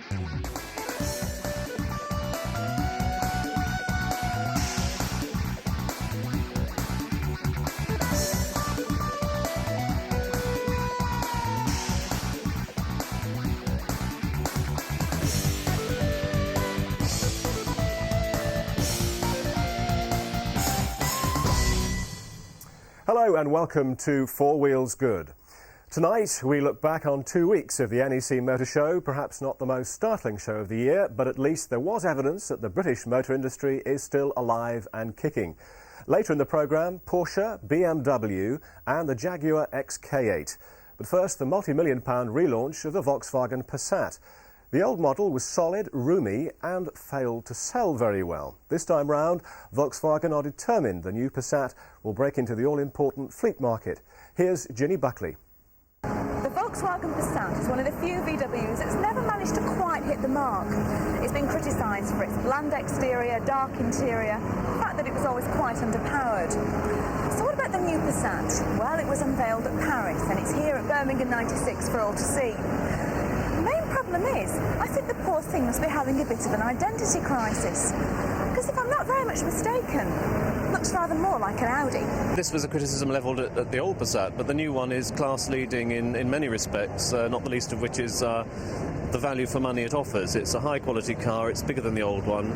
Hello and welcome to Four Wheels Good. Tonight we look back on 2 weeks of the NEC Motor Show, perhaps not the most startling show of the year, but at least there was evidence that the British motor industry is still alive and kicking. Later in the programme, Porsche, BMW and the Jaguar XK8. But first, the multi-million-pound relaunch of the Volkswagen Passat. The old model was solid, roomy and failed to sell very well. This time round, Volkswagen are determined the new Passat will break into the all-important fleet market. Here's Ginny Buckley. The Volkswagen Passat is one of the few VWs that's never managed to quite hit the mark. It's been criticised for its bland exterior, dark interior, the fact that it was always quite underpowered. So what about the new Passat? Well, it was unveiled at Paris and it's here at Birmingham 96 for all to see. The main problem is, I think the poor thing must be having a bit of an identity crisis. Because if I'm not very much mistaken, it looks rather more like an Audi. This was a criticism levelled at the old Passat, but the new one is class-leading in many respects, not the least of which is the value for money it offers. It's a high-quality car, it's bigger than the old one,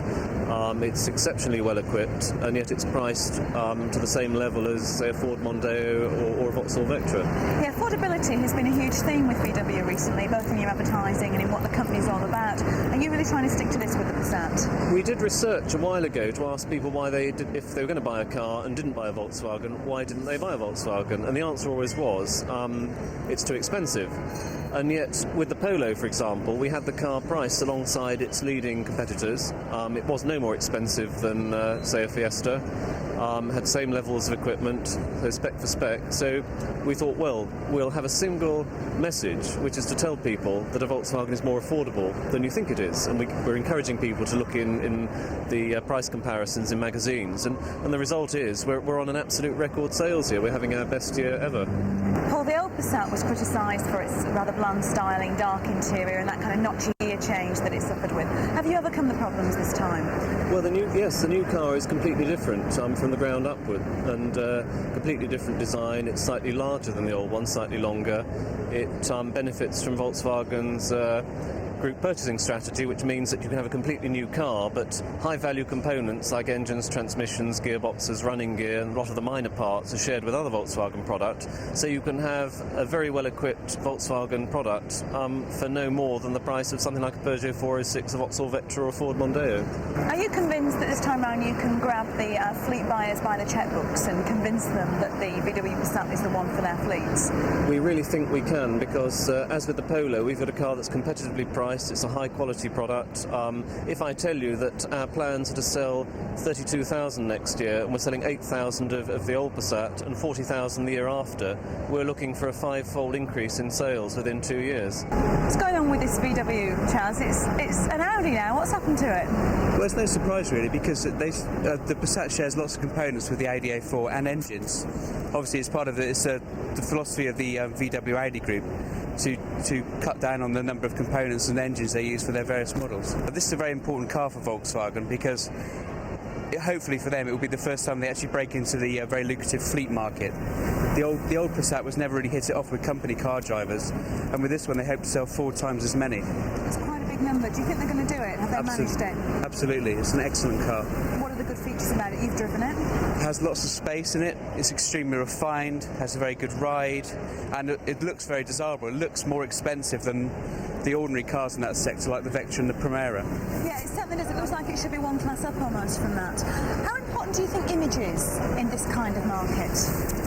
it's exceptionally well-equipped, and yet it's priced to the same level as, say, a Ford Mondeo or a Vauxhall Vectra. Yeah, affordability has been a huge theme with VW recently, both in your advertising and in what the company's all about. Are you really trying to stick to this with the Passat? We did research a while ago to ask people why they did, if they were going to buy a car and didn't buy a Volkswagen, why didn't they buy a Volkswagen? And the answer always was, it's too expensive. And yet, with the Polo, for example, we had the car priced alongside its leading competitors. It was no more expensive than, say, a Fiesta. Had same levels of equipment, so spec for spec. So we thought, well, we'll have a single message, which is to tell people that a Volkswagen is more affordable than you think it is. And we're encouraging people to look in the price comparisons in magazines. And the result is we're on an absolute record sales here. We're having our best year ever. Paul, the old Passat was criticised for its rather bland styling, dark interior and that kind of notchy gear change that it suffered with. Have you overcome the problems this time? Well, the new car is completely different from the ground upward, and completely different design. It's slightly larger than the old one, slightly longer. It benefits from Volkswagen's group purchasing strategy, which means that you can have a completely new car, but high-value components like engines, transmissions, gearboxes, running gear, and a lot of the minor parts are shared with other Volkswagen product, so you can have a very well-equipped Volkswagen product for no more than the price of something like a Peugeot 406, a Vauxhall Vectra or a Ford Mondeo. Are you convinced that this time around you can grab the fleet buyers by the checkbooks and convince them that the VW Passat is the one for their fleets? We really think we can, because as with the Polo, we've got a car that's competitively priced. It's a high-quality product. If I tell you that our plans are to sell 32,000 next year, and we're selling 8,000 of the old Passat and 40,000 the year after, we're looking for a 5-fold increase in sales within 2 years. What's going on with this VW, Chaz? It's an Audi now. What's happened to it? Well, it's no surprise really, because the Passat shares lots of components with the Audi A4 and engines. Obviously, it's part of the philosophy of the VW Audi group to cut down on the number of components and engines they use for their various models. But this is a very important car for Volkswagen, because hopefully for them it will be the first time they actually break into the very lucrative fleet market. The old Passat was never really hit it off with company car drivers, and with this one they hope to sell 4 times as many. It's quite a big number. Do you think they're going to do it? Have they managed it? Absolutely. It's an excellent car. What are the good features about it? You've driven it? It has lots of space in it. It's extremely refined, has a very good ride, and it looks very desirable. It looks more expensive than the ordinary cars in that sector, like the Vectra and the Primera. Yeah, it certainly does. It looks like it should be one class up almost from that. How important do you think image is in this kind of market?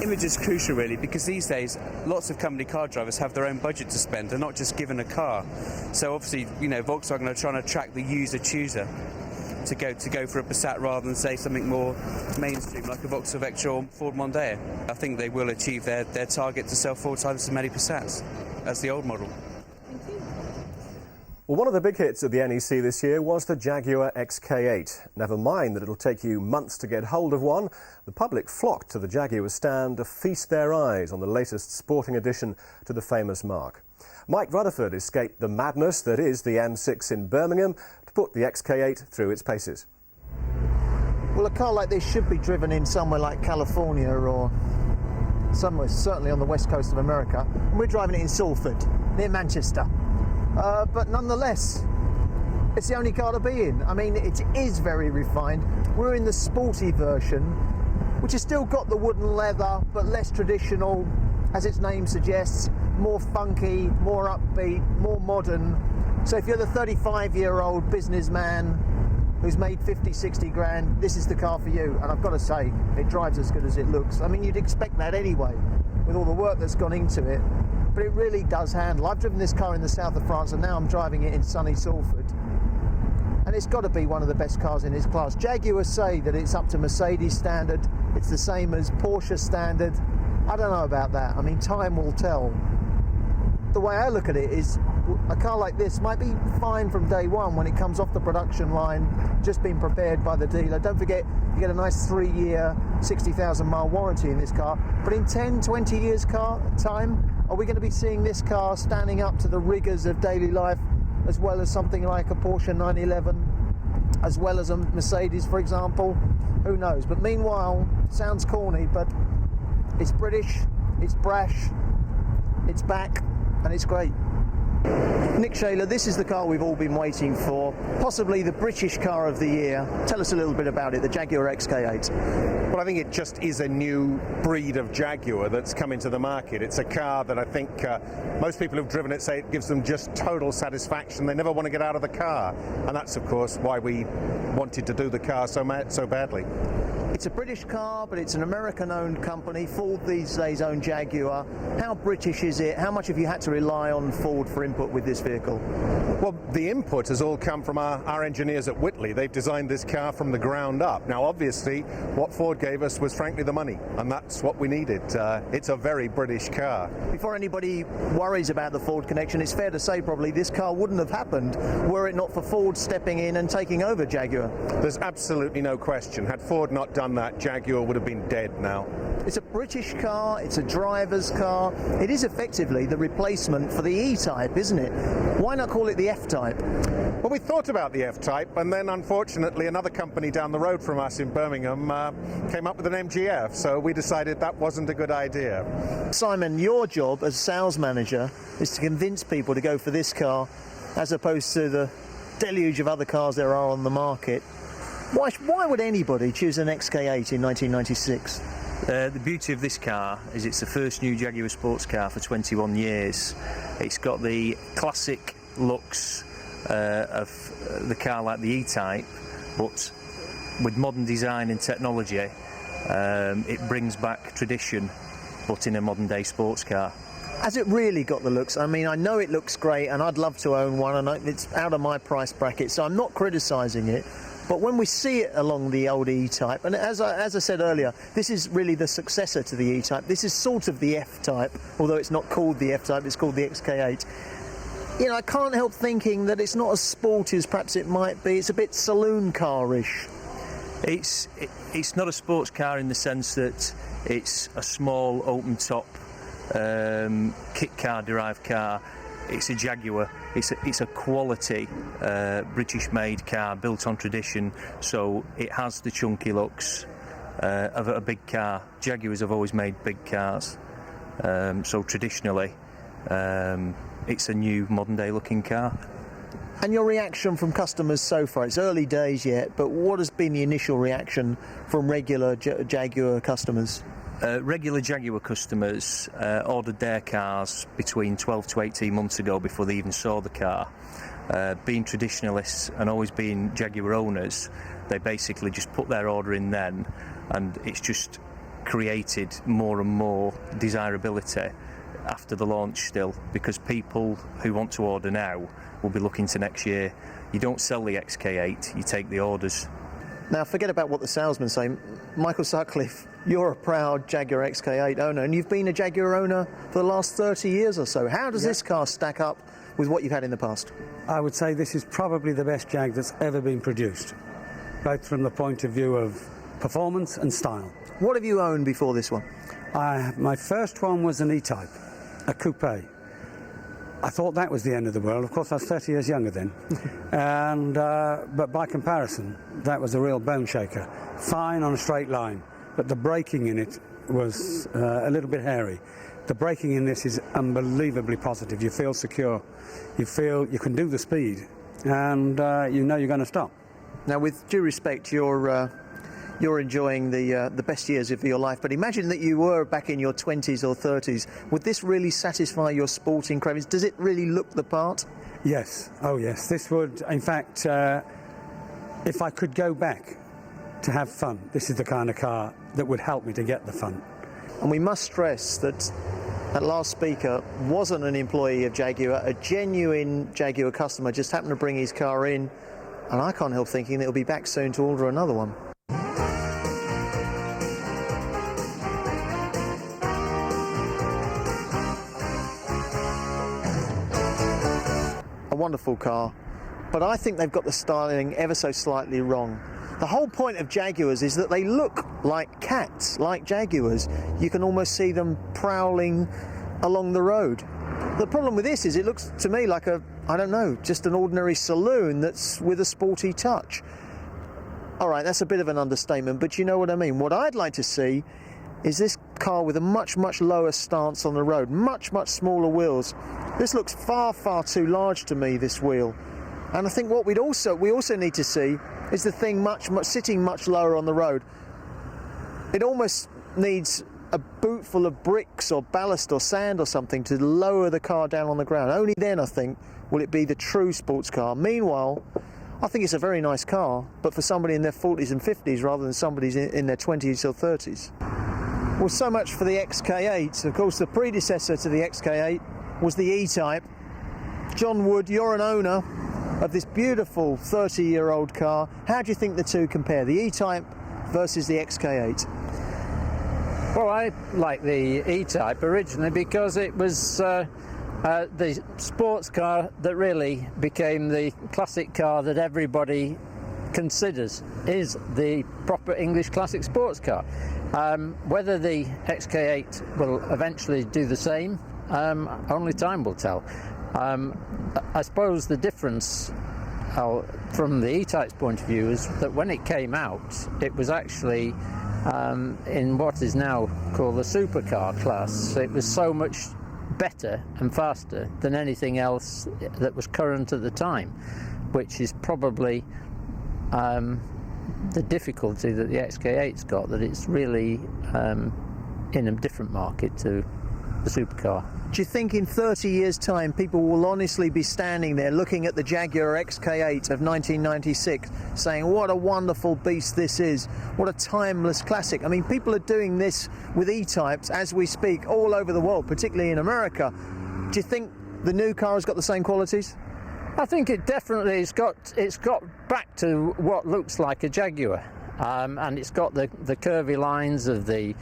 Image is crucial, really, because these days lots of company car drivers have their own budget to spend. They're not just given a car. So obviously, you know, Volkswagen are trying to attract the user chooser to go for a Passat rather than, say, something more mainstream like a Vauxhall Vectra or Ford Mondeo. I think they will achieve their target to sell 4 times as many Passats as the old model. Well, one of the big hits of the NEC this year was the Jaguar XK8. Never mind that it'll take you months to get hold of one. The public flocked to the Jaguar stand to feast their eyes on the latest sporting addition to the famous marque. Mike Rutherford escaped the madness that is the M6 in Birmingham to put the XK8 through its paces. Well, a car like this should be driven in somewhere like California or somewhere certainly on the west coast of America. And we're driving it in Salford, near Manchester. But nonetheless, it's the only car to be in. I mean, it is very refined. We're in the sporty version, which has still got the wooden leather, but less traditional, as its name suggests, more funky, more upbeat, more modern. So if you're the 35-year-old businessman who's made 50, 60 grand, this is the car for you. And I've got to say, it drives as good as it looks. I mean, you'd expect that anyway, with all the work that's gone into it. But it really does handle. I've driven this car in the south of France, and now I'm driving it in sunny Salford. And it's got to be one of the best cars in its class. Jaguar say that it's up to Mercedes standard. It's the same as Porsche standard. I don't know about that. I mean, time will tell. The way I look at it is a car like this might be fine from day one when it comes off the production line, just being prepared by the dealer. Don't forget, you get a nice 3-year, 60,000 mile warranty in this car. But in 10, 20 years time, are we going to be seeing this car standing up to the rigours of daily life, as well as something like a Porsche 911, as well as a Mercedes, for example? Who knows? But meanwhile, sounds corny, but it's British, it's brash, it's back, and it's great. Nick Shayler, this is the car we've all been waiting for, possibly the British car of the year. Tell us a little bit about it, the Jaguar XK8. Well, I think it just is a new breed of Jaguar that's come into the market. It's a car that I think most people who've driven it say it gives them just total satisfaction. They never want to get out of the car. And that's, of course, why we wanted to do the car so badly. It's a British car, but it's an American-owned company. Ford these days own Jaguar. How British is it? How much have you had to rely on Ford for input with this vehicle? Well, the input has all come from our engineers at Whitley. They've designed this car from the ground up. Now, obviously, what Ford gave us was, frankly, the money, and that's what we needed. It's a very British car. Before anybody worries about the Ford connection, it's fair to say probably this car wouldn't have happened were it not for Ford stepping in and taking over Jaguar. There's absolutely no question. Had Ford not done that, Jaguar would have been dead now. It's a British car, it's a driver's car. It is effectively the replacement for the E-Type, isn't it? Why not call it the F-Type? Well, we thought about the F-Type, and then unfortunately another company down the road from us in Birmingham came up with an MGF, so we decided that wasn't a good idea. Simon, your job as sales manager is to convince people to go for this car as opposed to the deluge of other cars there are on the market. Why would anybody choose an XK8 in 1996? The beauty of this car is it's the first new Jaguar sports car for 21 years. It's got the classic looks of the car like the E-Type, but with modern design and technology, it brings back tradition, but in a modern day sports car. Has it really got the looks? I mean, I know it looks great and I'd love to own one, and it's out of my price bracket, so I'm not criticising it. But when we see it along the old E-Type, and as I said earlier, this is really the successor to the E-Type. This is sort of the F-Type, although it's not called the F-Type, it's called the XK8. You know, I can't help thinking that it's not as sporty as perhaps it might be. It's a bit saloon car-ish. It's not a sports car in the sense that it's a small open-top kit car derived car. It's a Jaguar. It's a quality British-made car built on tradition, so it has the chunky looks of a big car. Jaguars have always made big cars, so traditionally it's a new modern-day looking car. And your reaction from customers so far? It's early days yet, but what has been the initial reaction from regular Jaguar customers? Regular Jaguar customers ordered their cars between 12 to 18 months ago before they even saw the car. Being traditionalists and always being Jaguar owners, they basically just put their order in then, and it's just created more and more desirability after the launch still, because people who want to order now will be looking to next year. You don't sell the XK8, you take the orders. Now, forget about what the salesmen say. Michael Sutcliffe, you're a proud Jaguar XK8 owner, and you've been a Jaguar owner for the last 30 years or so. How does this car stack up with what you've had in the past? I would say this is probably the best Jag that's ever been produced, both from the point of view of performance and style. What have you owned before this one? My first one was an E-Type, a coupe. I thought that was the end of the world. Of course, I was 30 years younger then. But by comparison, that was a real bone shaker. Fine on a straight line, but the braking in it was a little bit hairy. The braking in this is unbelievably positive. You feel secure. You feel you can do the speed, and you know you're going to stop. Now, with due respect, you're enjoying the best years of your life, but imagine that you were back in your 20s or 30s. Would this really satisfy your sporting cravings? Does it really look the part? Yes. Oh, yes. This would, in fact, if I could go back to have fun, this is the kind of car that would help me to get the fun. And we must stress that that last speaker wasn't an employee of Jaguar, a genuine Jaguar customer, just happened to bring his car in, and I can't help thinking that he'll be back soon to order another one. A wonderful car, but I think they've got the styling ever so slightly wrong. The whole point of Jaguars is that they look like cats, like Jaguars. You can almost see them prowling along the road. The problem with this is it looks to me like I don't know, just an ordinary saloon that's with a sporty touch. All right, that's a bit of an understatement, but you know what I mean. What I'd like to see is this car with a much, much lower stance on the road, much, much smaller wheels. This looks far, far too large to me, this wheel. And I think what we also need to see is the thing sitting much lower on the road. It almost needs a boot full of bricks or ballast or sand or something to lower the car down on the ground. Only then, I think, will it be the true sports car. Meanwhile, I think it's a very nice car, but for somebody in their 40s and 50s rather than somebody in their 20s or 30s. Well, so much for the XK8. Of course, the predecessor to the XK8 was the E-Type. John Wood, you're an owner of this beautiful 30-year-old car. How do you think the two compare, the E-Type versus the XK8? Well, I like the E-Type originally because it was the sports car that really became the classic car that everybody considers is the proper English classic sports car. Whether the XK8 will eventually do the same, only time will tell. I suppose the difference from the E-Type's point of view is that when it came out, it was actually in what is now called the supercar class. It was so much better and faster than anything else that was current at the time, which is probably the difficulty that the XK8's got, that it's really in a different market to the supercar. Do you think in 30 years' time people will honestly be standing there looking at the Jaguar XK8 of 1996 saying, what a wonderful beast this is, what a timeless classic? I mean, people are doing this with E-Types as we speak all over the world, particularly in America. Do you think the new car has got the same qualities? I think it definitely it's got back to what looks like a Jaguar, and it's got the curvy lines of the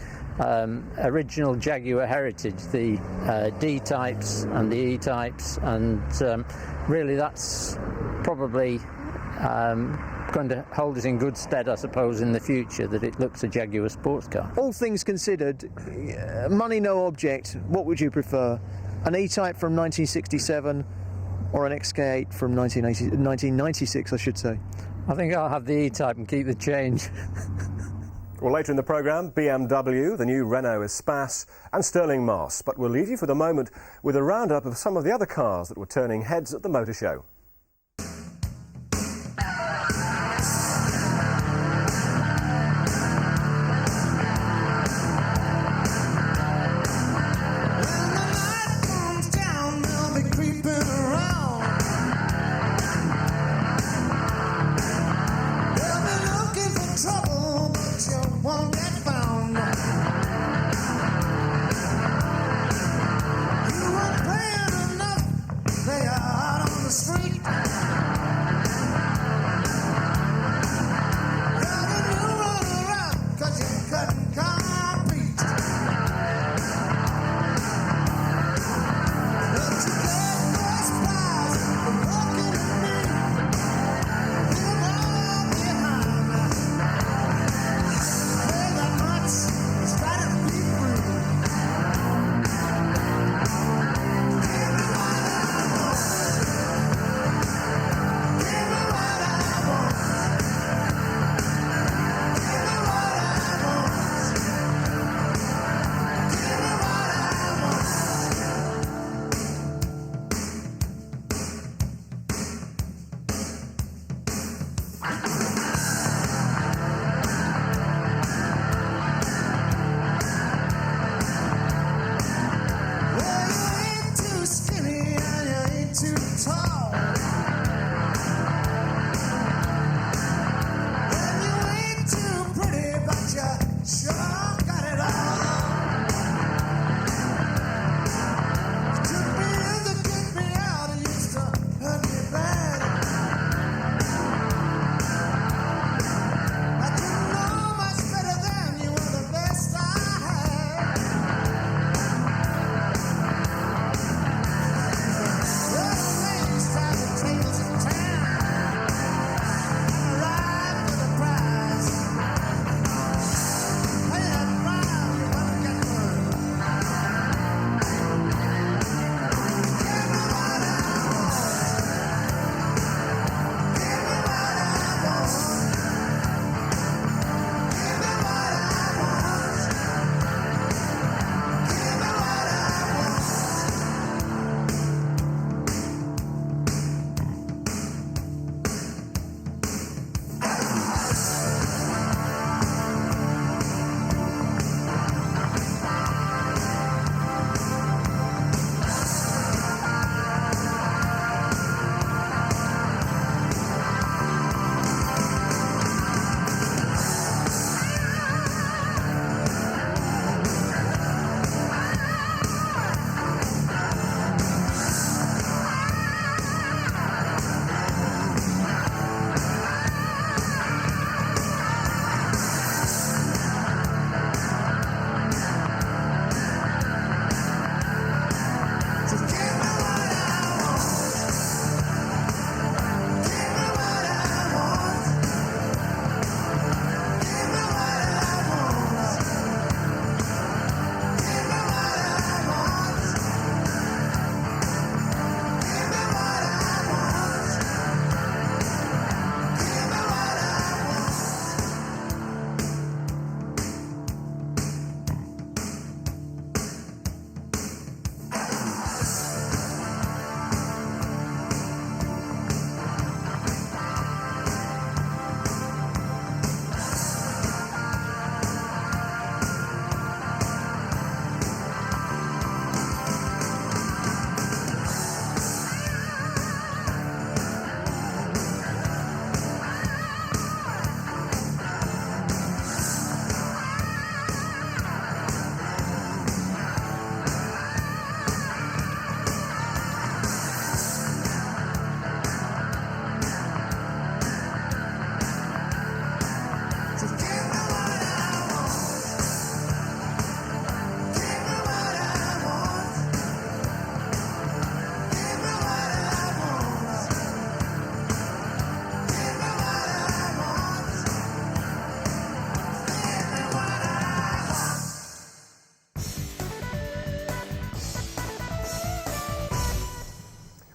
original Jaguar heritage, the D-types and the E-types, and really that's probably going to hold us in good stead, I suppose, in the future, that it looks a Jaguar sports car. All things considered, money no object, what would you prefer? An E-Type from 1967 or an XK8 from 1996, I should say? I think I'll have the E-Type and keep the change. Well, later in the programme, BMW, the new Renault Espace and Stirling Moss. But we'll leave you for the moment with a roundup of some of the other cars that were turning heads at the motor show. They are out on the street.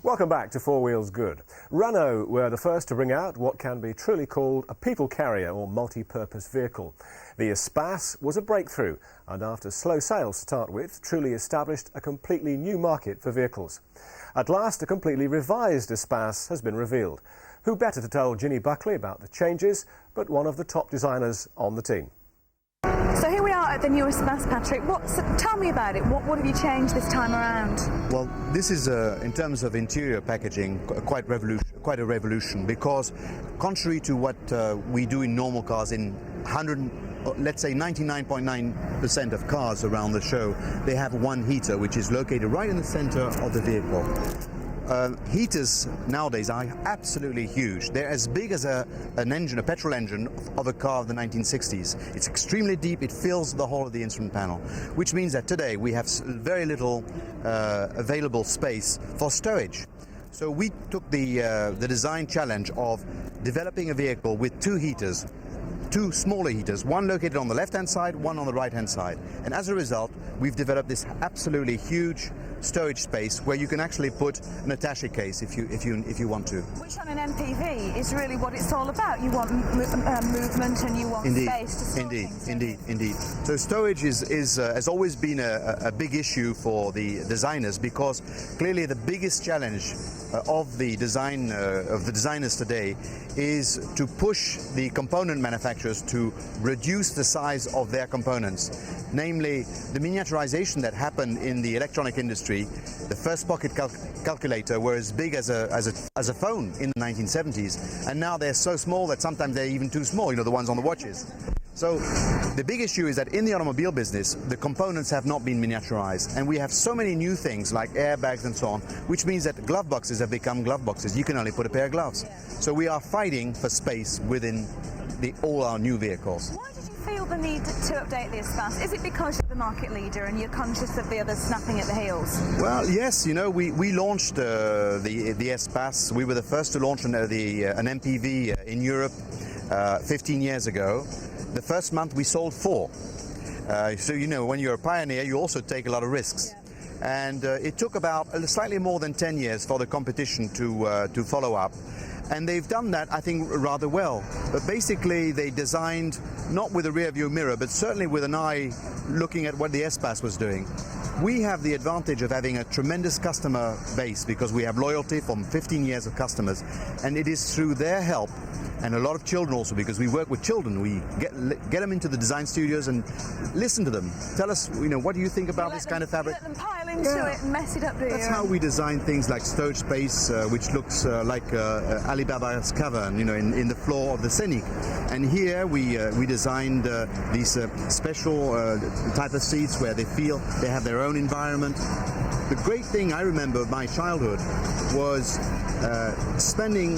Welcome back to Four Wheels Good. Renault were the first to bring out what can be truly called a people carrier or multi-purpose vehicle. The Espace was a breakthrough and after slow sales to start with, truly established a completely new market for vehicles. At last, a completely revised Espace has been revealed. Who better to tell Ginny Buckley about the changes but one of the top designers on the team. So here we are at the new Espace, Patrick. Tell me about it. What have you changed this time around? Well, this is, in terms of interior packaging, quite a revolution, because contrary to what we do in normal cars, in let's say 99.9% of cars around the show, they have one heater, which is located right in the center of the vehicle. Heaters nowadays are absolutely huge. They're as big as a petrol engine of a car of the 1960s. It's extremely deep, it fills the whole of the instrument panel, which means that today we have very little available space for stowage. So we took the design challenge of developing a vehicle with two heaters, two smaller heaters, one located on the left-hand side, one on the right-hand side. And as a result, we've developed this absolutely huge storage space where you can actually put an attaché case if you want to. Which on an MPV is really what it's all about. You want movement and you want space to store things. Indeed. So storage has always been a big issue for the designers, because clearly the biggest challenge of the designers today is to push the component manufacturers to reduce the size of their components. Namely, the miniaturization that happened in the electronic industry. The first pocket calculator were as big as a phone in the 1970s, and now they're so small that sometimes they're even too small, the ones on the watches. So the big issue is that in the automobile business, the components have not been miniaturized, and we have so many new things like airbags and so on, which means that glove boxes have become glove boxes. You can only put a pair of gloves. So we are fighting for space within all our new vehicles. Why did you feel the need to update the Espace? Is it because you're the market leader and you're conscious of the others snapping at the heels? Well, yes, we launched the Espace. We were the first to launch an MPV in Europe 15 years ago. The first month we sold 4. So when you're a pioneer, you also take a lot of risks. And it took about slightly more than 10 years for the competition to follow up. And they've done that, I think, rather well. But basically, they designed not with a rear-view mirror, but certainly with an eye looking at what the Espace was doing. We have the advantage of having a tremendous customer base because we have loyalty from 15 years of customers. And it is through their help, and a lot of children also, because we work with children. We get them into the design studios and listen to them. Tell us, what do you think about this kind of fabric? Let them pile into it and mess it up, do you? That's how we design things like storage space, which looks like Alibaba's cavern, in the floor of the Scenic. And here we designed these special type of seats where they feel they have their own environment. The great thing I remember of my childhood was spending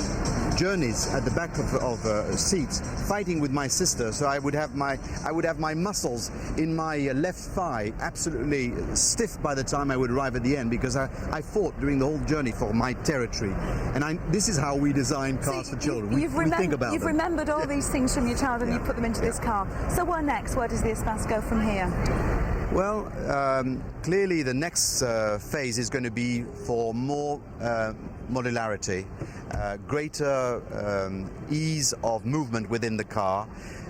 journeys at the back of seats, fighting with my sister. So I would have my muscles in my left thigh absolutely stiff by the time I would arrive at the end, because I fought during the whole journey for my territory. And this is how we design cars for children. We think about You've them. remembered all these things from your childhood and you put them into this car. So where next? Where does the Espace go from here? Well, clearly the next phase is going to be for more modularity, greater ease of movement within the car,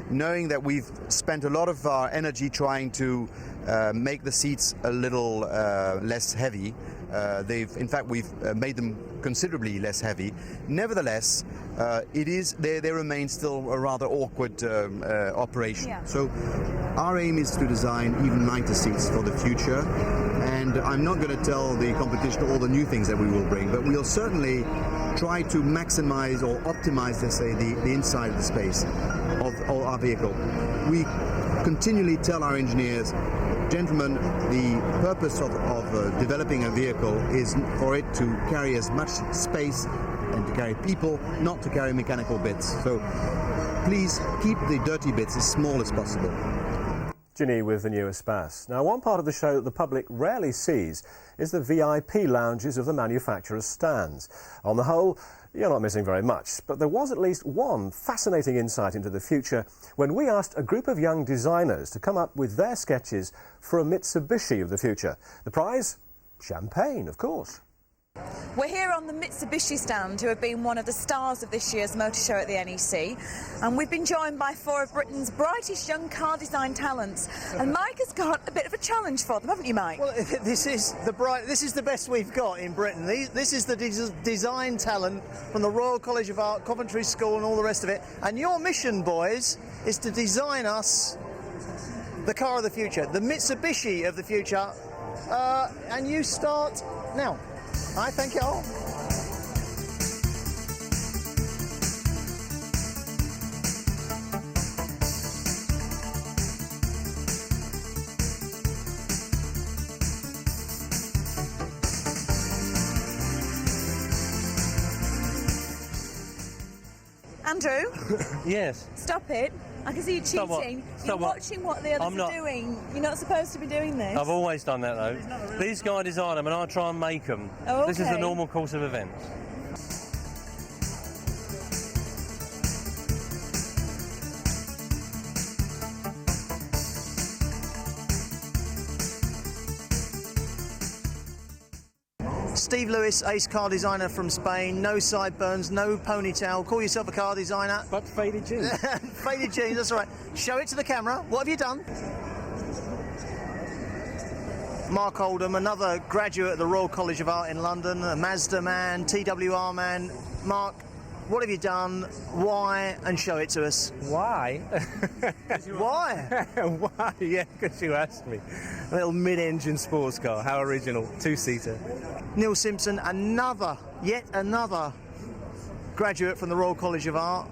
knowing that we've spent a lot of our energy trying to make the seats a little less heavy. In fact, we've made them considerably less heavy. Nevertheless, they remain still a rather awkward operation. Yeah. So our aim is to design even lighter seats for the future, and I'm not going to tell the competition all the new things that we will bring, but we'll certainly try to maximize or optimize, let's say, the inside of the space of our vehicle. We continually tell our engineers, gentlemen, the purpose of developing a vehicle is for it to carry as much space and to carry people, not to carry mechanical bits. So please keep the dirty bits as small as possible. Ginny with the new Espace. Now, one part of the show that the public rarely sees is the VIP lounges of the manufacturer's stands. On the whole, you're not missing very much, but there was at least one fascinating insight into the future when we asked a group of young designers to come up with their sketches for a Mitsubishi of the future. The prize? Champagne, of course. We're here on the Mitsubishi stand, who have been one of the stars of this year's motor show at the NEC, and we've been joined by 4 of Britain's brightest young car design talents. And Mike has got a bit of a challenge for them, haven't you, Mike? Well, this is the best we've got in Britain. This is the design talent from the Royal College of Art, Coventry School, and all the rest of it. And your mission, boys, is to design us the car of the future, the Mitsubishi of the future. And you start now. I thank you all. Andrew? Yes. Stop it. I can see you cheating. Stop what? You're Stop what? watching what the others are doing. You're not supposed to be doing this. I've always done that though. These guys design them and I try and make them. Oh, This is the okay. normal course of events. Steve Lewis, ace car designer from Spain. No sideburns, no ponytail. Call yourself a car designer. But faded jeans. Faded jeans, that's all right. Show it to the camera. What have you done? Mark Oldham, another graduate at the Royal College of Art in London, a Mazda man, TWR man. Mark, what have you done? Why? And show it to us. Why? Why? Why? Yeah, because you asked me. A little mid-engine sports car. How original. 2-seater. Neil Simpson, yet another graduate from the Royal College of Art.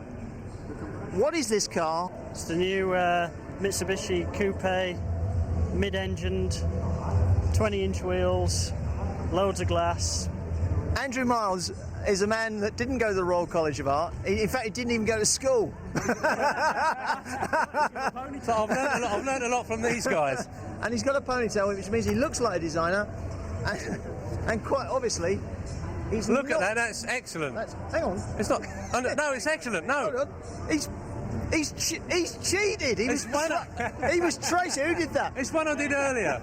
What is this car? It's the new Mitsubishi Coupe, mid-engined, 20-inch wheels, loads of glass. Andrew Miles is a man that didn't go to the Royal College of Art. In fact, he didn't even go to school. So I've learned a lot from these guys. And he's got a ponytail, which means he looks like a designer. And quite obviously, he's Look not. at that, that's excellent. Hang on. It's not. Oh, no, it's excellent. No. Hold on. He's cheated. He was tracing. Who did that? It's one I did earlier.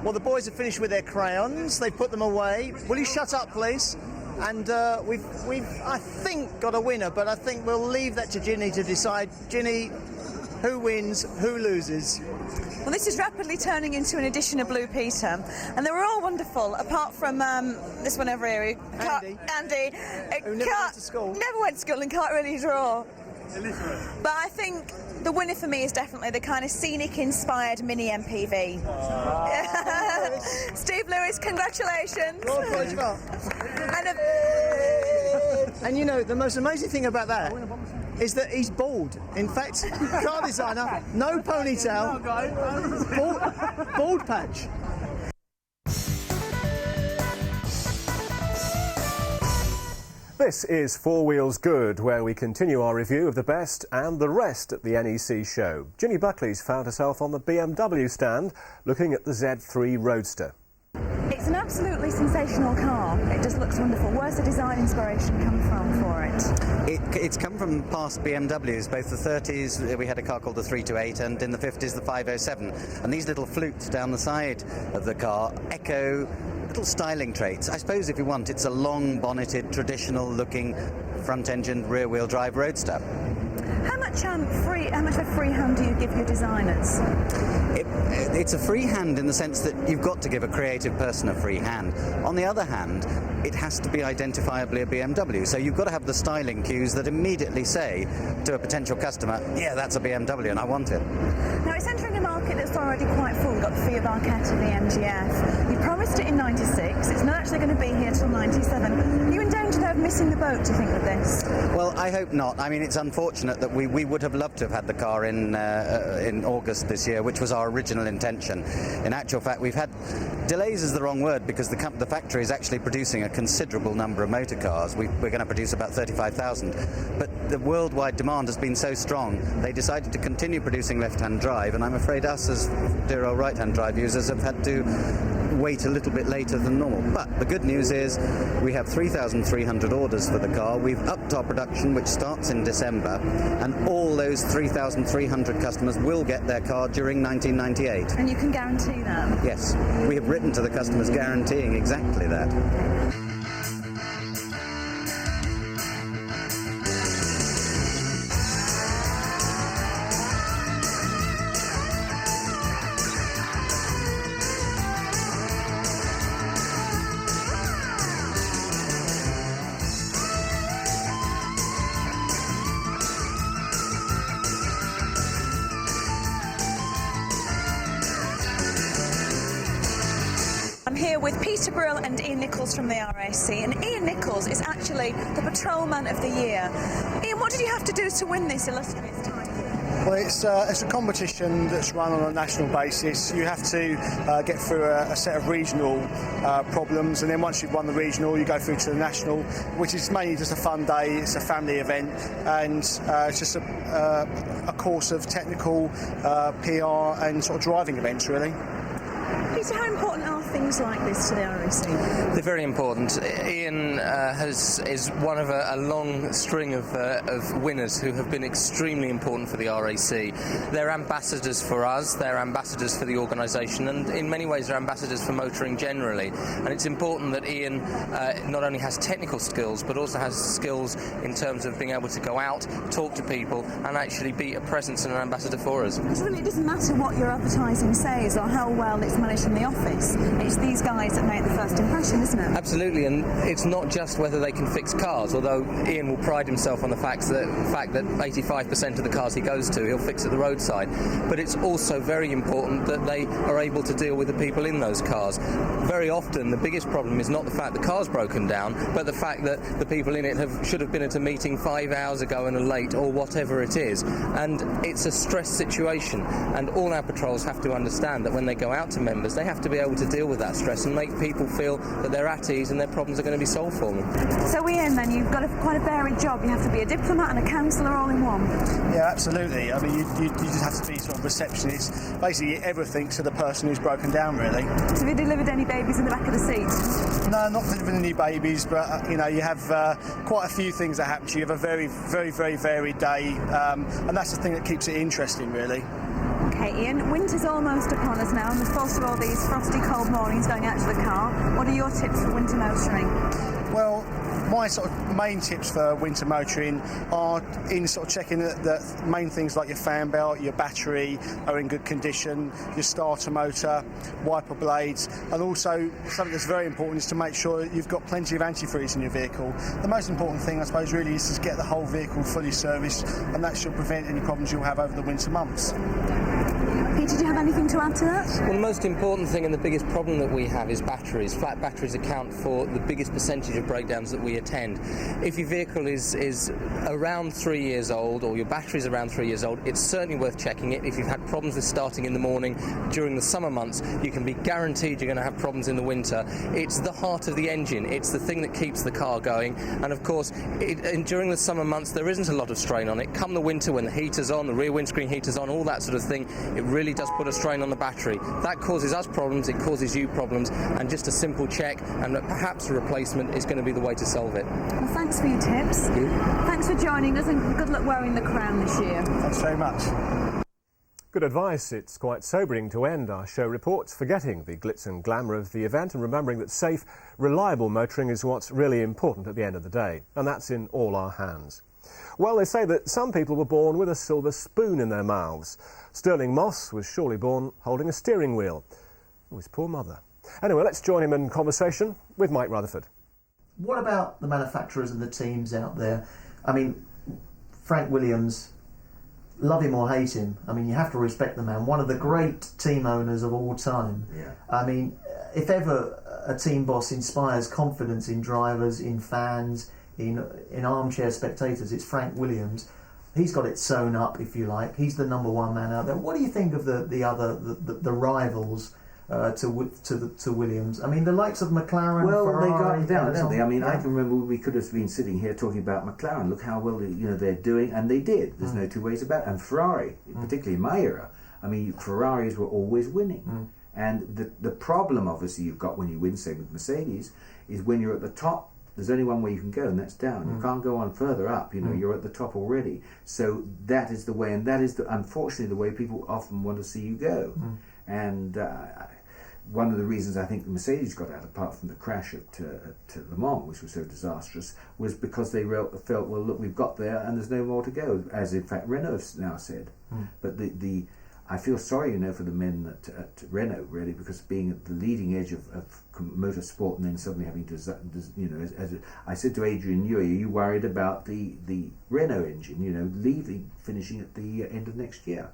Well, the boys have finished with their crayons. They put them away. Will you shut up, please? And we've I think got a winner, but I think we'll leave that to Ginny to decide. Ginny, who wins, who loses? Well, this is rapidly turning into an edition of Blue Peter, and they were all wonderful, apart from this one over here, Andy, who never went to school. Never went to school and can't really draw. But I think the winner for me is definitely the kind of scenic-inspired mini MPV. Steve Lewis, congratulations. And you know, the most amazing thing about that is that he's bald. In fact, car designer, no ponytail, bald patch. This is Four Wheels Good, where we continue our review of the best and the rest at the NEC show. Ginny Buckley's found herself on the BMW stand looking at the Z3 Roadster. It's an absolutely sensational car. It just looks wonderful. Where's the design inspiration come from for it? It's come from past BMWs, both the 30s, we had a car called the 328, and in the 50s the 507. And these little flutes down the side of the car echo little styling traits. I suppose if you want, it's a long-bonneted, traditional-looking front-engined, rear-wheel drive roadster. How much of a free hand do you give your designers? It's a free hand in the sense that you've got to give a creative person a free hand. On the other hand, it has to be identifiably a BMW. So you've got to have the styling cues that immediately say to a potential customer, yeah, that's a BMW and I want it. Now, it's entering a market that's already quite full. We've got the Fiat Barchetta, the MGF. You promised it in 96. It's not actually going to be here till 97. Are you in danger of missing the boat, do you think, with this? Well, I hope not. I mean, it's unfortunate that we would have loved to have had the car in August this year, which was our original intention. In actual fact, we've had delays is the wrong word, because the factory is actually producing a considerable number of motor cars. We're going to produce about 35,000. But the worldwide demand has been so strong, they decided to continue producing left-hand drive, and I'm afraid us as dear old right-hand drive users have had to wait a little bit later than normal. But the good news is we have 3,300 orders for the car. We've upped our production, which starts in December, and all those 3,300 customers will get their car during 1998. And you can guarantee that? Yes, we have written to the customers guaranteeing exactly that. Peter Brill and Ian Nichols from the RAC, and Ian Nichols is actually the Patrolman of the Year. Ian, what did you have to do to win this illustrious title? Well, it's a competition that's run on a national basis. You have to get through a set of regional problems, and then once you've won the regional, you go through to the national, which is mainly just a fun day. It's a family event, and it's just a course of technical, PR, and sort of driving events, really. Peter, how important are things like this to the RAC? They're very important. Ian is one of a long string of winners who have been extremely important for the RAC. They're ambassadors for us, they're ambassadors for the organisation, and in many ways they're ambassadors for motoring generally. And it's important that Ian not only has technical skills, but also has skills in terms of being able to go out, talk to people, and actually be a presence and an ambassador for us. So then it doesn't matter what your advertising says or how well it's managed in the office. It's these guys that make the first impression, isn't it? Absolutely, and it's not just whether they can fix cars, although Ian will pride himself on the fact that 85% of the cars he goes to, he'll fix at the roadside. But it's also very important that they are able to deal with the people in those cars. Very often, the biggest problem is not the fact the car's broken down, but the fact that the people in it should have been at a meeting 5 hours ago and are late, or whatever it is. And it's a stress situation, and all our patrols have to understand that when they go out to members, they have to be able to deal with that stress and make people feel that they're at ease and their problems are going to be solved for them. So Ian, then, you've got quite a varied job. You have to be a diplomat and a counsellor all in one. Yeah, absolutely. I mean, you just have to be sort of receptionist, basically everything to the person who's broken down, really. Have you delivered any babies in the back of the seat? No, not delivering any babies, but, you have quite a few things that happen to you. You have a very, very, very varied day, and that's the thing that keeps it interesting, really. Okay, Ian, winter's almost upon us now, and we're forced to all these frosty, cold mornings going out to the car. What are your tips for winter motoring? Well, my sort of main tips for winter motoring are in sort of checking that main things like your fan belt, your battery are in good condition, your starter motor, wiper blades, and also something that's very important is to make sure that you've got plenty of antifreeze in your vehicle. The most important thing, I suppose, really is to get the whole vehicle fully serviced, and that should prevent any problems you'll have over the winter months. Peter, do you have anything to add to that? Well, the most important thing and the biggest problem that we have is batteries. Flat batteries account for the biggest percentage of breakdowns that we attend. If your vehicle is around 3 years old, or your battery's around 3 years old, it's certainly worth checking it. If you've had problems with starting in the morning during the summer months, you can be guaranteed you're going to have problems in the winter. It's the heart of the engine. It's the thing that keeps the car going. And of course, during the summer months, there isn't a lot of strain on it. Come the winter, when the heater's on, the rear windscreen heater's on, all that sort of thing, it really does put a strain on the battery. That causes us problems, it causes you problems, and just a simple check and perhaps a replacement is going to be the way to solve it. Well, thanks for your tips. Thanks for joining us, and good luck wearing the crown this year. Thanks very much. Good advice. It's quite sobering to end our show reports forgetting the glitz and glamour of the event and remembering that safe, reliable motoring is what's really important at the end of the day, and that's in all our hands. Well, they say that some people were born with a silver spoon in their mouths. Stirling Moss was surely born holding a steering wheel. Oh, his poor mother. Anyway, let's join him in conversation with Mike Rutherford. What about the manufacturers and the teams out there? I mean, Frank Williams, love him or hate him, I mean, you have to respect the man. One of the great team owners of all time. Yeah. I mean, if ever a team boss inspires confidence in drivers, in fans, in armchair spectators, it's Frank Williams. He's got it sewn up, if you like. He's the number one man out there. What do you think of the rivals to Williams? I mean, the likes of McLaren, well, Ferrari, they got him down, don't they? I mean, yeah. I can remember we could have been sitting here talking about McLaren. Look how well they're doing, and they did. There's no two ways about it. And Ferrari, particularly in my era, I mean, Ferraris were always winning. And the problem, obviously, you've got when you win, say with Mercedes, is when you're at the top. There's only one way you can go, and that's down. You can't go on further up. You're at the top already. So that is the way, and that is unfortunately the way people often want to see you go. And one of the reasons I think the Mercedes got out, apart from the crash at Le Mans, which was so disastrous, was because they felt, well, look, we've got there, and there's no more to go, as in fact Renault now said. But I feel sorry, for the men at Renault, really, because being at the leading edge of motorsport and then suddenly having to, as I said to Adrian Newey, are you worried about the Renault engine, finishing at the end of next year?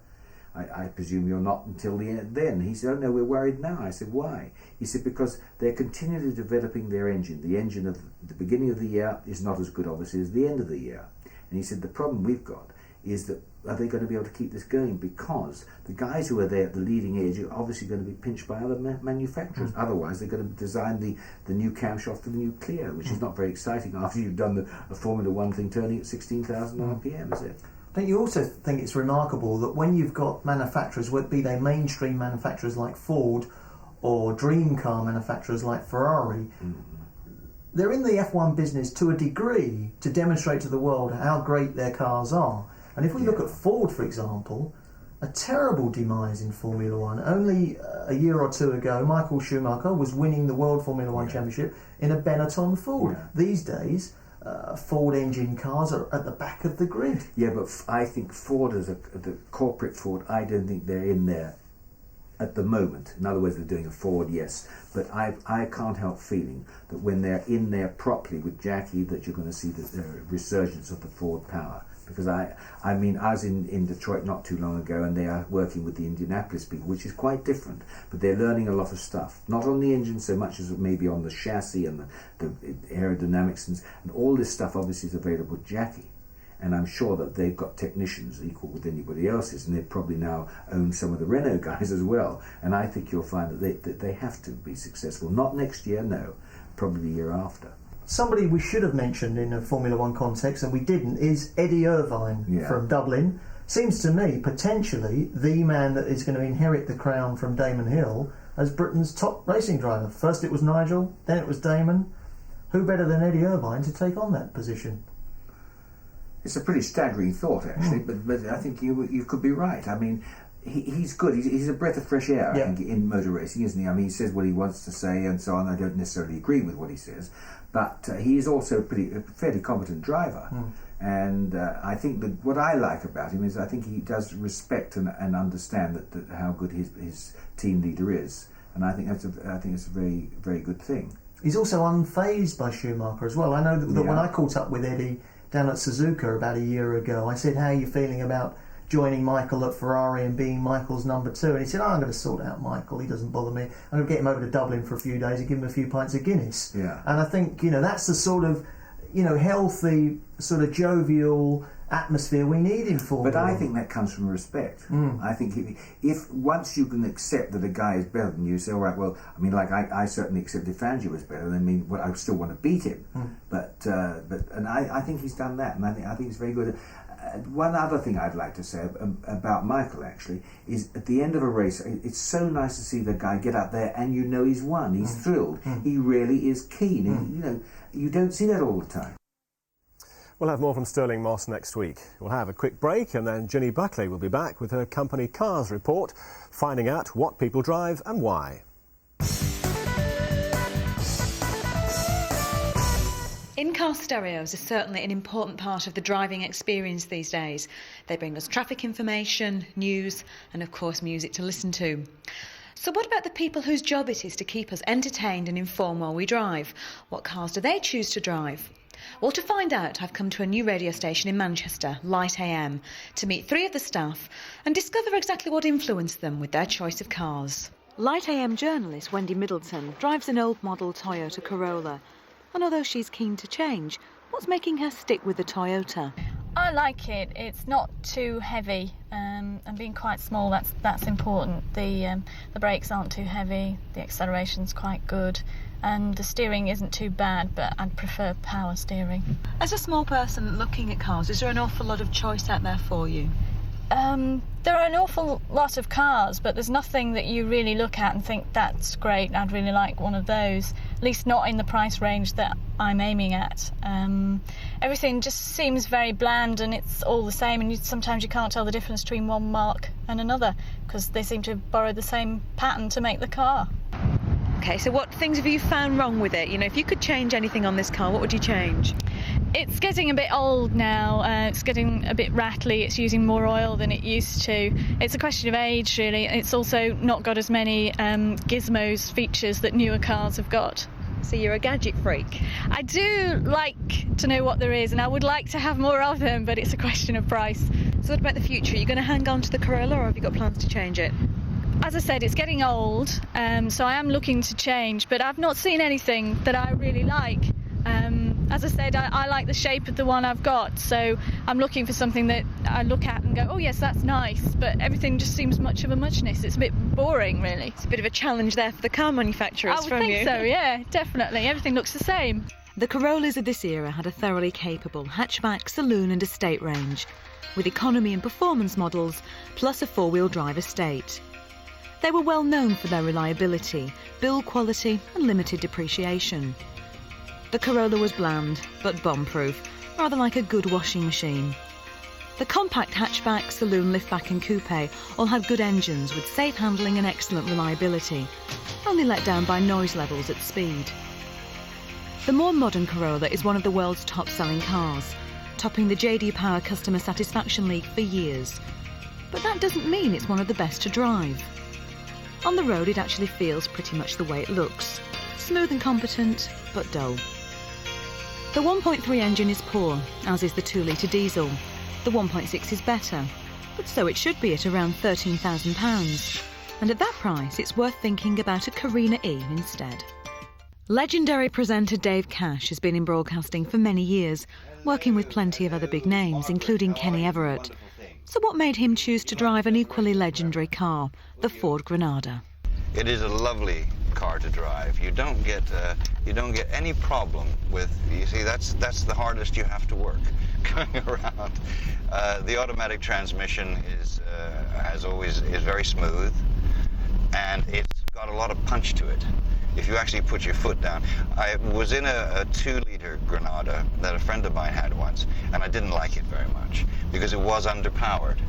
I presume you're not until the end then. He said, oh no, we're worried now. I said, why? He said, because they're continually developing their engine. The engine of the beginning of the year is not as good, obviously, as the end of the year. And he said, the problem we've got is that are they going to be able to keep this going? Because the guys who are there at the leading edge are obviously going to be pinched by other manufacturers. Otherwise, they're going to design the new camshaft for the new Clio, which is not very exciting after you've done a Formula One thing turning at 16,000 RPM, is it? Don't you also think it's remarkable that when you've got manufacturers, be they mainstream manufacturers like Ford or dream car manufacturers like Ferrari, they're in the F1 business to a degree to demonstrate to the world how great their cars are. And if we look at Ford, for example, a terrible demise in Formula One. Only a year or two ago, Michael Schumacher was winning the World Formula One Championship in a Benetton Ford. These days, Ford engine cars are at the back of the grid. Yeah, but I think Ford, the corporate Ford, I don't think they're in there at the moment. In other words, they're doing a Ford, yes, but I can't help feeling that when they're in there properly with Jackie, that you're going to see the resurgence of the Ford power. Because I mean, I was in Detroit not too long ago, and they are working with the Indianapolis people, which is quite different. But they're learning a lot of stuff, not on the engine so much as maybe on the chassis and the aerodynamics and all this stuff. Obviously, is available to Jackie, and I'm sure that they've got technicians equal with anybody else's, and they probably now own some of the Renault guys as well. And I think you'll find that they have to be successful. Not next year, no, probably the year after. Somebody we should have mentioned in a Formula One context, and we didn't, is Eddie Irvine from Dublin. Seems to me, potentially, the man that is going to inherit the crown from Damon Hill as Britain's top racing driver. First it was Nigel, then it was Damon. Who better than Eddie Irvine to take on that position? It's a pretty staggering thought, actually, but I think you could be right. I mean, he's good. He's a breath of fresh air, I think, in motor racing, isn't he? I mean, he says what he wants to say and so on. I don't necessarily agree with what he says, but he is also a fairly competent driver. And I think that what I like about him is I think he does respect and understand that how good his team leader is, and I think it's a very, very good thing. He's also unfazed by Schumacher as well. I know that when I caught up with Eddie down at Suzuka about a year ago, I said, how are you feeling about joining Michael at Ferrari and being Michael's number two? And he said, I'm going to sort out Michael, he doesn't bother me. I'm going to get him over to Dublin for a few days and give him a few pints of Guinness. And I think, that's the sort of, healthy, sort of jovial atmosphere we need in Formula But I One. think that comes from respect. I think if once you can accept that a guy is better than you, say, all right, well, I mean, like I certainly accepted Fangio was better. I mean, well, I still want to beat him, but I think he's done that, and I think it's very good. One other thing I'd like to say about Michael, actually, is at the end of a race, it's so nice to see the guy get up there and he's won. He's thrilled. He really is keen. And, you don't see that all the time. We'll have more from Stirling Moss next week. We'll have a quick break, and then Ginny Buckley will be back with her company cars report, finding out what people drive and why. In-car stereos are certainly an important part of the driving experience these days. They bring us traffic information, news, and of course music to listen to. So what about the people whose job it is to keep us entertained and informed while we drive? What cars do they choose to drive? Well, to find out, I've come to a new radio station in Manchester, Light AM, to meet three of the staff and discover exactly what influenced them with their choice of cars. Light AM journalist Wendy Middleton drives an old model Toyota Corolla. And although she's keen to change, what's making her stick with the Toyota? I like it. It's not too heavy, and being quite small, that's important. The brakes aren't too heavy, the acceleration's quite good, and the steering isn't too bad, but I'd prefer power steering. As a small person looking at cars, is there an awful lot of choice out there for you? There are an awful lot of cars, but there's nothing that you really look at and think, that's great, I'd really like one of those. At least not in the price range that I'm aiming at. Everything just seems very bland and it's all the same, and sometimes you can't tell the difference between one marque and another because they seem to have borrowed the same pattern to make the car. Okay, so what things have you found wrong with it? If you could change anything on this car, what would you change? It's getting a bit old now, it's getting a bit rattly, it's using more oil than it used to. It's a question of age, really. It's also not got as many gizmos, features that newer cars have got. So you're a gadget freak? I do like to know what there is, and I would like to have more of them, but it's a question of price. So what about the future? Are you going to hang on to the Corolla, or have you got plans to change it? As I said, it's getting old, so I am looking to change, but I've not seen anything that I really like. As I said, I like the shape of the one I've got, so I'm looking for something that I look at and go, oh yes, that's nice, but everything just seems much of a muchness. It's a bit boring, really. It's a bit of a challenge there for the car manufacturers from you. I would think so, yeah, definitely. Everything looks the same. The Corollas of this era had a thoroughly capable hatchback, saloon and estate range, with economy and performance models, plus a four-wheel drive estate. They were well known for their reliability, build quality and limited depreciation. The Corolla was bland, but bomb-proof, rather like a good washing machine. The compact hatchback, saloon, liftback and coupe all had good engines with safe handling and excellent reliability, only let down by noise levels at speed. The more modern Corolla is one of the world's top-selling cars, topping the JD Power Customer Satisfaction League for years. But that doesn't mean it's one of the best to drive. On the road, it actually feels pretty much the way it looks. Smooth and competent, but dull. The 1.3 engine is poor, as is the 2-litre diesel. The 1.6 is better, but so it should be at around £13,000. And at that price, it's worth thinking about a Carina E instead. Legendary presenter Dave Cash has been in broadcasting for many years, working with plenty of other big names, including Kenny Everett. So what made him choose to drive an equally legendary car, the Ford Granada? It is a lovely car to drive. You don't get any problem with. You see, that's the hardest you have to work going around. The automatic transmission is very smooth, and it's got a lot of punch to it. If you actually put your foot down. I was in a 2-litre Granada that a friend of mine had once, and I didn't like it very much because it was underpowered.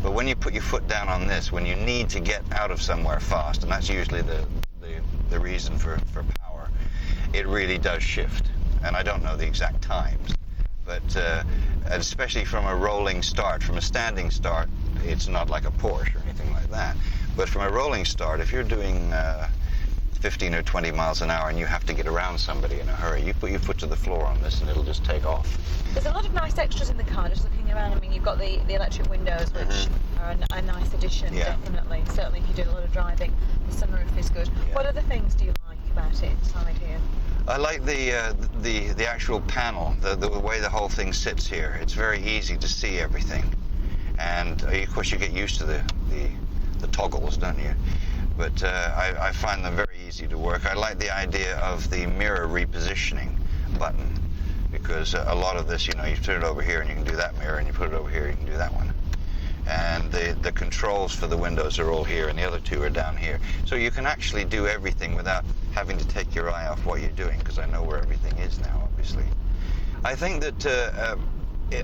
But when you put your foot down on this, when you need to get out of somewhere fast, and that's usually the reason for power, it really does shift. And I don't know the exact times, but especially from a rolling start, from a standing start, it's not like a Porsche or anything like that. But from a rolling start, if you're doing 15 or 20 miles an hour and you have to get around somebody in a hurry, you put your foot to the floor on this and it'll just take off. There's a lot of nice extras in the car, just looking around. I mean, you've got the electric windows, which are a nice addition, definitely. Certainly if you do a lot of driving, the sunroof is good. Yeah. What other things do you like about it inside here? I like the actual panel, the way the whole thing sits here. It's very easy to see everything. And of course you get used to the toggles, don't you? But I find them very easy to work. I like the idea of the mirror repositioning button, because a lot of this, you know, you turn it over here and you can do that mirror, and you put it over here, you can do that one. And the controls for the windows are all here, and the other two are down here. So you can actually do everything without having to take your eye off what you're doing, because I know where everything is now, obviously. I think that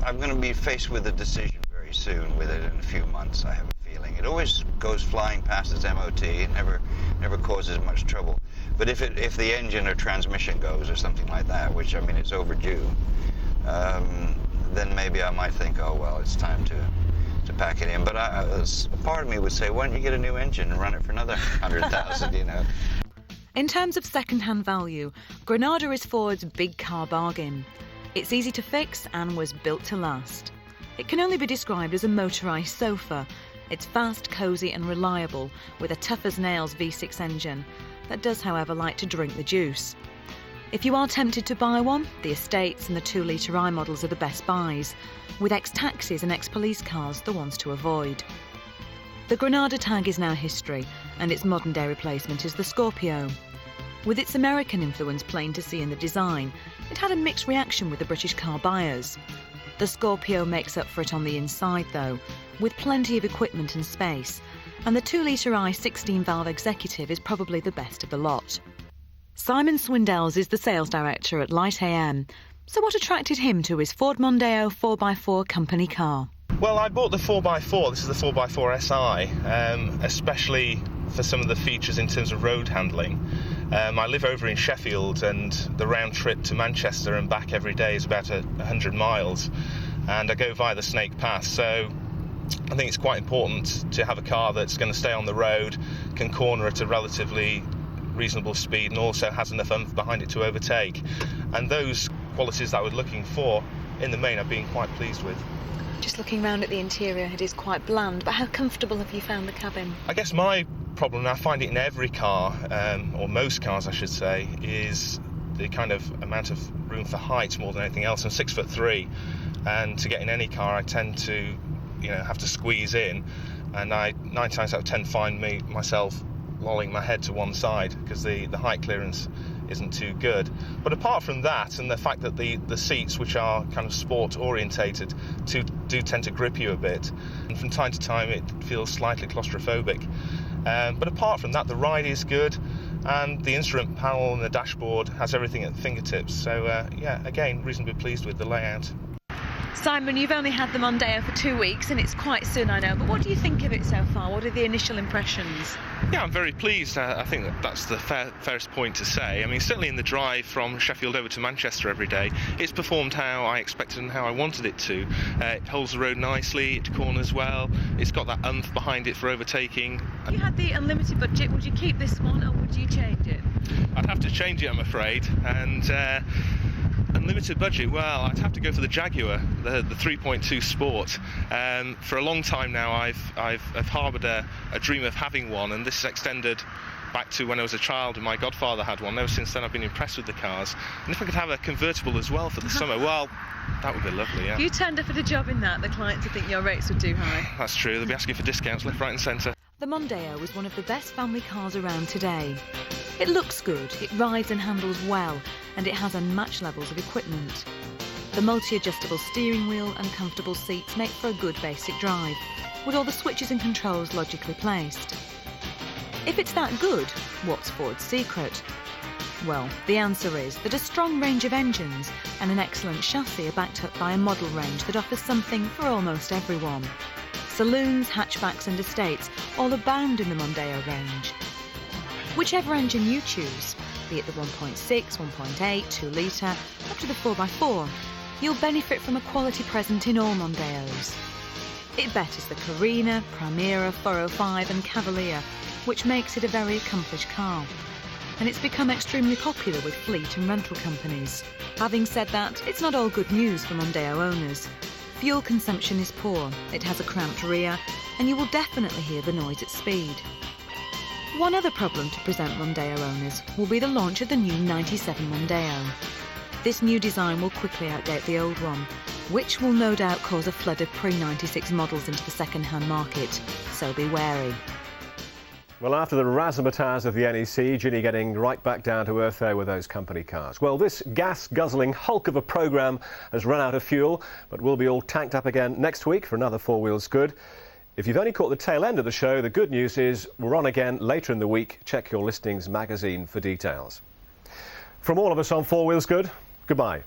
I'm going to be faced with a decision very soon with it in a few months, I have a feeling. It always goes flying past its MOT. It never causes much trouble. But if the engine or transmission goes or something like that, which, I mean, it's overdue, then maybe I might think, oh, well, it's time to pack it in. But a part of me would say, why don't you get a new engine and run it for another 100,000, you know? In terms of second-hand value, Granada is Ford's big car bargain. It's easy to fix and was built to last. It can only be described as a motorised sofa. It's fast, cosy and reliable, with a tough-as-nails V6 engine that does, however, like to drink the juice. If you are tempted to buy one, the Estates and the 2-litre I models are the best buys, with ex-taxis and ex-police cars the ones to avoid. The Granada tag is now history, and its modern-day replacement is the Scorpio. With its American influence plain to see in the design, it had a mixed reaction with the British car buyers. The Scorpio makes up for it on the inside, though, with plenty of equipment and space, and the 2-litre I 16-valve Executive is probably the best of the lot. Simon Swindells is the sales director at Light AM. So what attracted him to his Ford Mondeo 4x4 company car? Well, I bought the 4x4, this is the 4x4 SI, especially for some of the features in terms of road handling. I live over in Sheffield, and the round trip to Manchester and back every day is about 100 miles, and I go via the Snake Pass, so I think it's quite important to have a car that's going to stay on the road, can corner at a relatively reasonable speed, and also has enough oomph behind it to overtake. And those qualities that I was looking for, in the main, I've been quite pleased with. Just looking around at the interior, it is quite bland, but how comfortable have you found the cabin? I guess my problem, and I find it in every car, or most cars I should say, is the kind of amount of room for height more than anything else. I'm 6'3", and to get in any car I tend to, have to squeeze in, and I 9 times out of 10 find myself lolling my head to one side because the height clearance isn't too good. But apart from that, and the fact that the seats, which are kind of sport orientated, do tend to grip you a bit, and from time to time it feels slightly claustrophobic. But apart from that, the ride is good, and the instrument panel and the dashboard has everything at the fingertips. So yeah, again, reasonably pleased with the layout. Simon, you've only had the Mondeo for 2 weeks, and it's quite soon, I know, but what do you think of it so far? What are the initial impressions? Yeah, I'm very pleased. I think that's the fairest point to say. I mean, certainly in the drive from Sheffield over to Manchester every day, it's performed how I expected and how I wanted it to. It holds the road nicely, it corners well, it's got that oomph behind it for overtaking. If you had the unlimited budget, would you keep this one or would you change it? I'd have to change it, I'm afraid, and unlimited budget, well, I'd have to go for the Jaguar, the 3.2 Sport. For a long time now, I've harboured a dream of having one, and this is extended back to when I was a child and my godfather had one. Ever since then, I've been impressed with the cars. And if I could have a convertible as well for the summer, well, that would be lovely, yeah. If you turned up at a job in that, the clients would think your rates were too high. That's true. They'll be asking for discounts left, right and centre. The Mondeo is one of the best family cars around today. It looks good, it rides and handles well, and it has unmatched levels of equipment. The multi-adjustable steering wheel and comfortable seats make for a good basic drive, with all the switches and controls logically placed. If it's that good, what's Ford's secret? Well, the answer is that a strong range of engines and an excellent chassis are backed up by a model range that offers something for almost everyone. Saloons, hatchbacks and estates all abound in the Mondeo range. Whichever engine you choose, be it the 1.6, 1.8, 2 litre, up to the 4x4, you'll benefit from a quality present in all Mondeos. It betters the Carina, Primera, 405 and Cavalier, which makes it a very accomplished car. And it's become extremely popular with fleet and rental companies. Having said that, it's not all good news for Mondeo owners. Fuel consumption is poor, it has a cramped rear, and you will definitely hear the noise at speed. One other problem to present Mondeo owners will be the launch of the new 97 Mondeo. This new design will quickly outdate the old one, which will no doubt cause a flood of pre-96 models into the second-hand market, so be wary. Well, after the razzmatazz of the NEC, Ginny getting right back down to earth there with those company cars. Well, this gas-guzzling hulk of a programme has run out of fuel, but we'll be all tanked up again next week for another Four Wheels Good. If you've only caught the tail end of the show, the good news is we're on again later in the week. Check your listings magazine for details. From all of us on Four Wheels Good, goodbye.